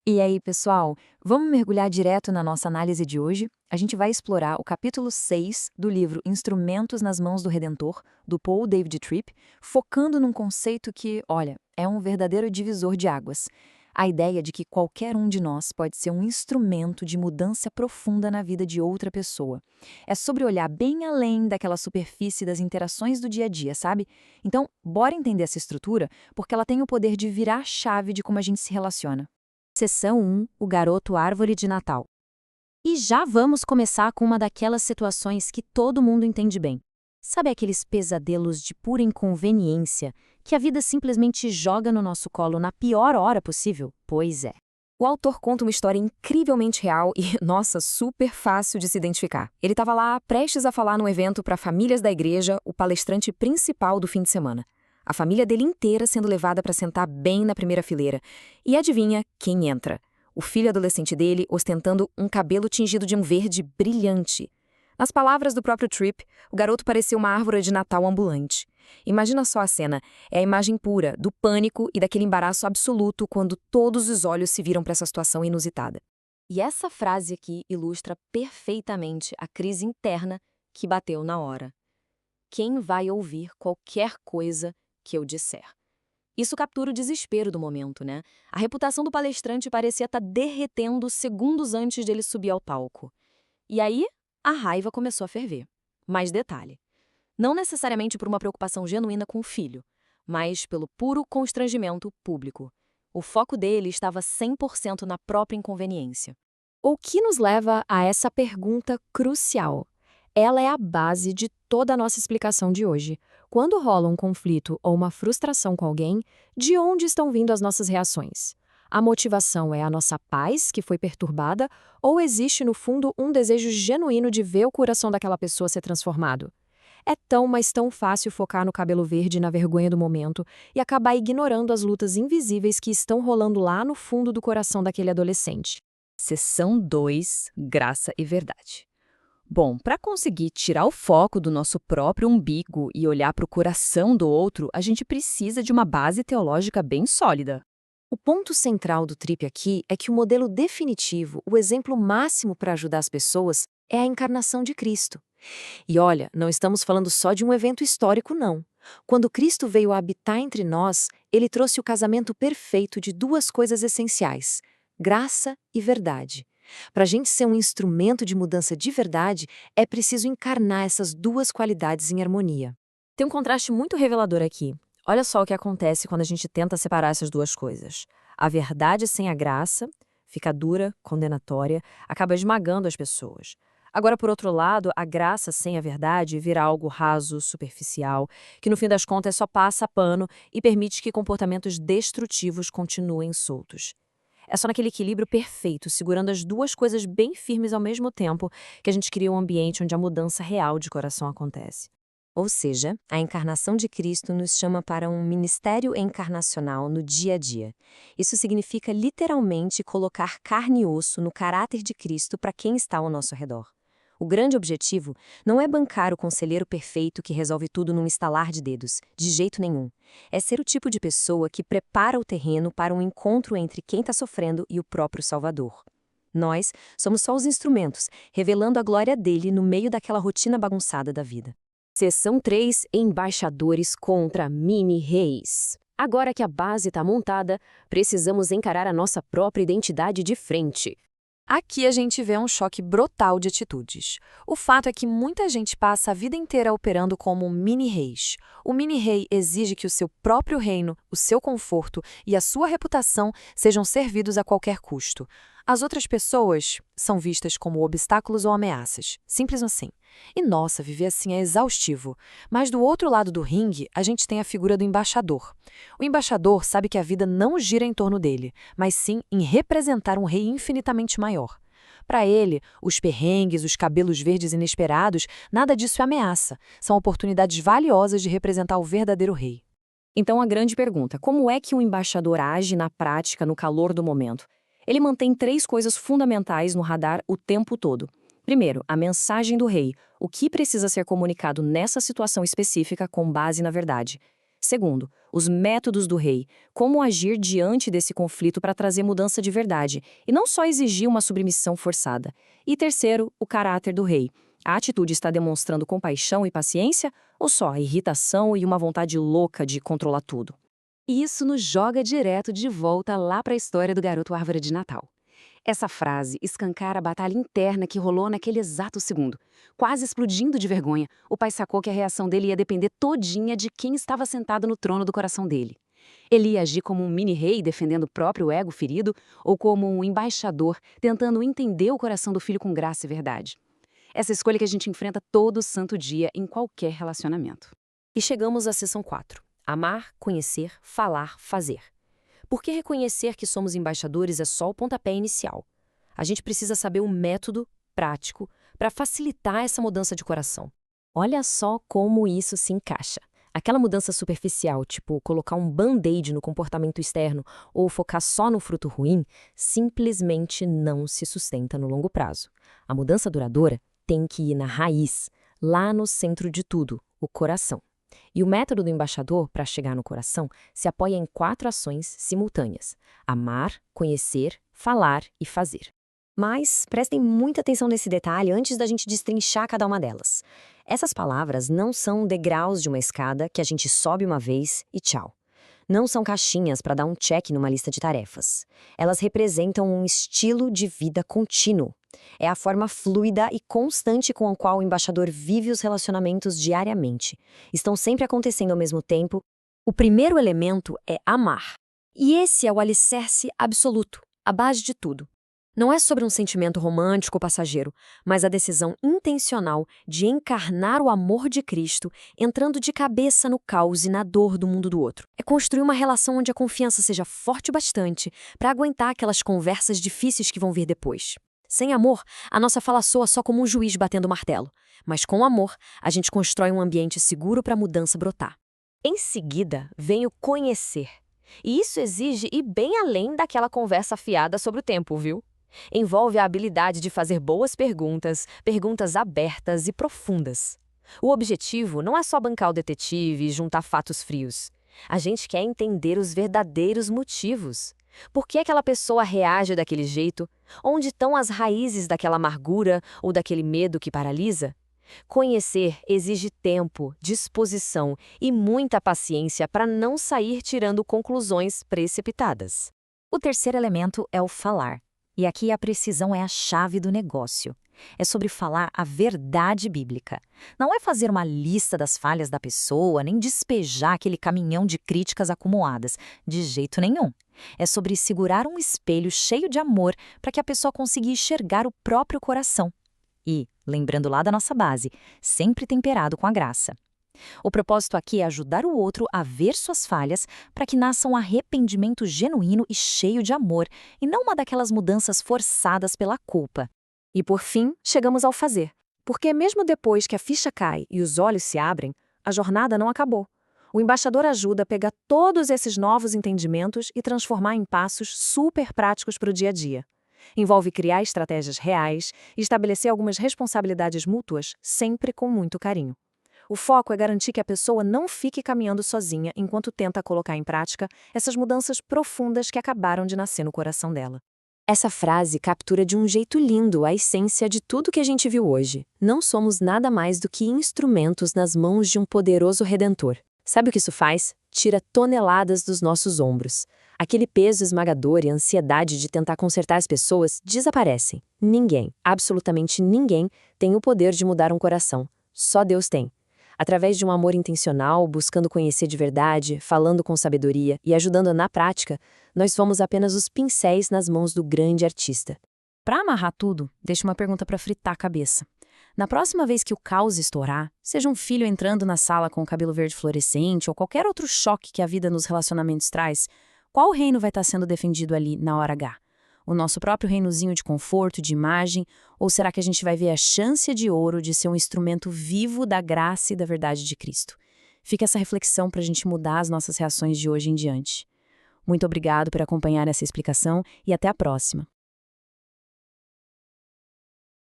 E aí, pessoal, vamos mergulhar direto na nossa análise de hoje? A gente vai explorar o capítulo 6 do livro Instrumentos nas Mãos do Redentor, do Paul David Tripp, focando num conceito que, olha, é um verdadeiro divisor de águas. A ideia de que qualquer um de nós pode ser um instrumento de mudança profunda na vida de outra pessoa. É sobre olhar bem além daquela superfície das interações do dia a dia, sabe? Então, bora entender essa estrutura, porque ela tem o poder de virar a chave de como a gente se relaciona. Seção 1, o garoto árvore de Natal. E já vamos começar com uma daquelas situações que todo mundo entende bem. Sabe aqueles pesadelos de pura inconveniência que a vida simplesmente joga no nosso colo na pior hora possível? Pois é. O autor conta uma história incrivelmente real e, nossa, super fácil de se identificar. Ele estava lá, prestes a falar num evento para famílias da igreja, o palestrante principal do fim de semana. A família dele inteira sendo levada para sentar bem na primeira fileira. E adivinha quem entra? O filho adolescente dele ostentando um cabelo tingido de um verde brilhante. Nas palavras do próprio Tripp, o garoto parecia uma árvore de Natal ambulante. Imagina só a cena, é a imagem pura do pânico e daquele embaraço absoluto quando todos os olhos se viram para essa situação inusitada. E essa frase aqui ilustra perfeitamente a crise interna que bateu na hora. Quem vai ouvir qualquer coisa que eu disser? Isso captura o desespero do momento, né? A reputação do palestrante parecia estar derretendo segundos antes de ele subir ao palco. E aí, a raiva começou a ferver. Mais detalhe. Não necessariamente por uma preocupação genuína com o filho, mas pelo puro constrangimento público. O foco dele estava 100% na própria inconveniência. O que nos leva a essa pergunta crucial. Ela é a base de toda a nossa explicação de hoje. Quando rola um conflito ou uma frustração com alguém, de onde estão vindo as nossas reações? A motivação é a nossa paz que foi perturbada ou existe, no fundo, um desejo genuíno de ver o coração daquela pessoa ser transformado? É tão, mas tão fácil focar no cabelo verde e na vergonha do momento e acabar ignorando as lutas invisíveis que estão rolando lá no fundo do coração daquele adolescente. Seção 2, graça e verdade. Bom, para conseguir tirar o foco do nosso próprio umbigo e olhar para o coração do outro, a gente precisa de uma base teológica bem sólida. O ponto central do Tripp aqui é que o modelo definitivo, o exemplo máximo para ajudar as pessoas, é a encarnação de Cristo. E olha, não estamos falando só de um evento histórico, não. Quando Cristo veio a habitar entre nós, ele trouxe o casamento perfeito de duas coisas essenciais: graça e verdade. Para a gente ser um instrumento de mudança de verdade, é preciso encarnar essas duas qualidades em harmonia. Tem um contraste muito revelador aqui. Olha só o que acontece quando a gente tenta separar essas duas coisas. A verdade sem a graça fica dura, condenatória, acaba esmagando as pessoas. Agora, por outro lado, a graça sem a verdade vira algo raso, superficial, que no fim das contas só passa pano e permite que comportamentos destrutivos continuem soltos. É só naquele equilíbrio perfeito, segurando as duas coisas bem firmes ao mesmo tempo, que a gente cria um ambiente onde a mudança real de coração acontece. Ou seja, a encarnação de Cristo nos chama para um ministério encarnacional no dia a dia. Isso significa literalmente colocar carne e osso no caráter de Cristo para quem está ao nosso redor. O grande objetivo não é bancar o conselheiro perfeito que resolve tudo num estalar de dedos, de jeito nenhum. É ser o tipo de pessoa que prepara o terreno para um encontro entre quem está sofrendo e o próprio Salvador. Nós somos só os instrumentos, revelando a glória dele no meio daquela rotina bagunçada da vida. Seção 3, embaixadores contra mini-reis. Agora que a base está montada, precisamos encarar a nossa própria identidade de frente. Aqui a gente vê um choque brutal de atitudes. O fato é que muita gente passa a vida inteira operando como um mini-reis. O mini-rei exige que o seu próprio reino, o seu conforto e a sua reputação sejam servidos a qualquer custo. As outras pessoas são vistas como obstáculos ou ameaças. Simples assim. E nossa, viver assim é exaustivo. Mas do outro lado do ringue, a gente tem a figura do embaixador. O embaixador sabe que a vida não gira em torno dele, mas sim em representar um rei infinitamente maior. Para ele, os perrengues, os cabelos verdes inesperados, nada disso é ameaça. São oportunidades valiosas de representar o verdadeiro rei. Então a grande pergunta, como é que um embaixador age na prática, no calor do momento? Ele mantém 3 coisas fundamentais no radar o tempo todo. Primeiro, a mensagem do rei, o que precisa ser comunicado nessa situação específica com base na verdade. Segundo, os métodos do rei, como agir diante desse conflito para trazer mudança de verdade, e não só exigir uma submissão forçada. E terceiro, o caráter do rei. A atitude está demonstrando compaixão e paciência, ou só irritação e uma vontade louca de controlar tudo? E isso nos joga direto de volta lá para a história do garoto árvore de Natal. Essa frase escancara a batalha interna que rolou naquele exato segundo. Quase explodindo de vergonha, o pai sacou que a reação dele ia depender todinha de quem estava sentado no trono do coração dele. Ele ia agir como um mini-rei defendendo o próprio ego ferido ou como um embaixador tentando entender o coração do filho com graça e verdade. Essa escolha que a gente enfrenta todo santo dia em qualquer relacionamento. E chegamos à seção 4. Amar, conhecer, falar, fazer. Por que reconhecer que somos embaixadores é só o pontapé inicial? A gente precisa saber o método prático para facilitar essa mudança de coração. Olha só como isso se encaixa. Aquela mudança superficial, tipo colocar um band-aid no comportamento externo ou focar só no fruto ruim, simplesmente não se sustenta no longo prazo. A mudança duradoura tem que ir na raiz, lá no centro de tudo, o coração. E o método do embaixador, para chegar no coração, se apoia em 4 ações simultâneas: amar, conhecer, falar e fazer. Mas prestem muita atenção nesse detalhe antes da gente destrinchar cada uma delas. Essas palavras não são degraus de uma escada que a gente sobe uma vez e tchau. Não são caixinhas para dar um check numa lista de tarefas. Elas representam um estilo de vida contínuo. É a forma fluida e constante com a qual o embaixador vive os relacionamentos diariamente. Estão sempre acontecendo ao mesmo tempo. O primeiro elemento é amar. E esse é o alicerce absoluto, a base de tudo. Não é sobre um sentimento romântico ou passageiro, mas a decisão intencional de encarnar o amor de Cristo, entrando de cabeça no caos e na dor do mundo do outro. É construir uma relação onde a confiança seja forte bastante para aguentar aquelas conversas difíceis que vão vir depois. Sem amor, a nossa fala soa só como um juiz batendo martelo. Mas com amor, a gente constrói um ambiente seguro para a mudança brotar. Em seguida, vem o conhecer. E isso exige ir bem além daquela conversa fiada sobre o tempo, viu? Envolve a habilidade de fazer boas perguntas, perguntas abertas e profundas. O objetivo não é só bancar o detetive e juntar fatos frios. A gente quer entender os verdadeiros motivos. Por que aquela pessoa reage daquele jeito? Onde estão as raízes daquela amargura ou daquele medo que paralisa? Conhecer exige tempo, disposição e muita paciência para não sair tirando conclusões precipitadas. O terceiro elemento é o falar. E aqui a precisão é a chave do negócio. É sobre falar a verdade bíblica. Não é fazer uma lista das falhas da pessoa, nem despejar aquele caminhão de críticas acumuladas. De jeito nenhum. É sobre segurar um espelho cheio de amor para que a pessoa consiga enxergar o próprio coração. E, lembrando lá da nossa base, sempre temperado com a graça. O propósito aqui é ajudar o outro a ver suas falhas para que nasça um arrependimento genuíno e cheio de amor, e não uma daquelas mudanças forçadas pela culpa. E por fim, chegamos ao fazer. Porque mesmo depois que a ficha cai e os olhos se abrem, a jornada não acabou. O embaixador ajuda a pegar todos esses novos entendimentos e transformar em passos super práticos para o dia a dia. Envolve criar estratégias reais e estabelecer algumas responsabilidades mútuas, sempre com muito carinho. O foco é garantir que a pessoa não fique caminhando sozinha enquanto tenta colocar em prática essas mudanças profundas que acabaram de nascer no coração dela. Essa frase captura de um jeito lindo a essência de tudo que a gente viu hoje. Não somos nada mais do que instrumentos nas mãos de um poderoso Redentor. Sabe o que isso faz? Tira toneladas dos nossos ombros. Aquele peso esmagador e a ansiedade de tentar consertar as pessoas desaparecem. Ninguém, absolutamente ninguém, tem o poder de mudar um coração. Só Deus tem. Através de um amor intencional, buscando conhecer de verdade, falando com sabedoria e ajudando na prática, nós somos apenas os pincéis nas mãos do grande artista. Para amarrar tudo, deixa uma pergunta para fritar a cabeça. Na próxima vez que o caos estourar, seja um filho entrando na sala com o cabelo verde fluorescente ou qualquer outro choque que a vida nos relacionamentos traz, qual reino vai estar sendo defendido ali na hora H? O nosso próprio reinozinho de conforto, de imagem, ou será que a gente vai ver a chance de ouro de ser um instrumento vivo da graça e da verdade de Cristo? Fica essa reflexão para a gente mudar as nossas reações de hoje em diante. Muito obrigado por acompanhar essa explicação e até a próxima.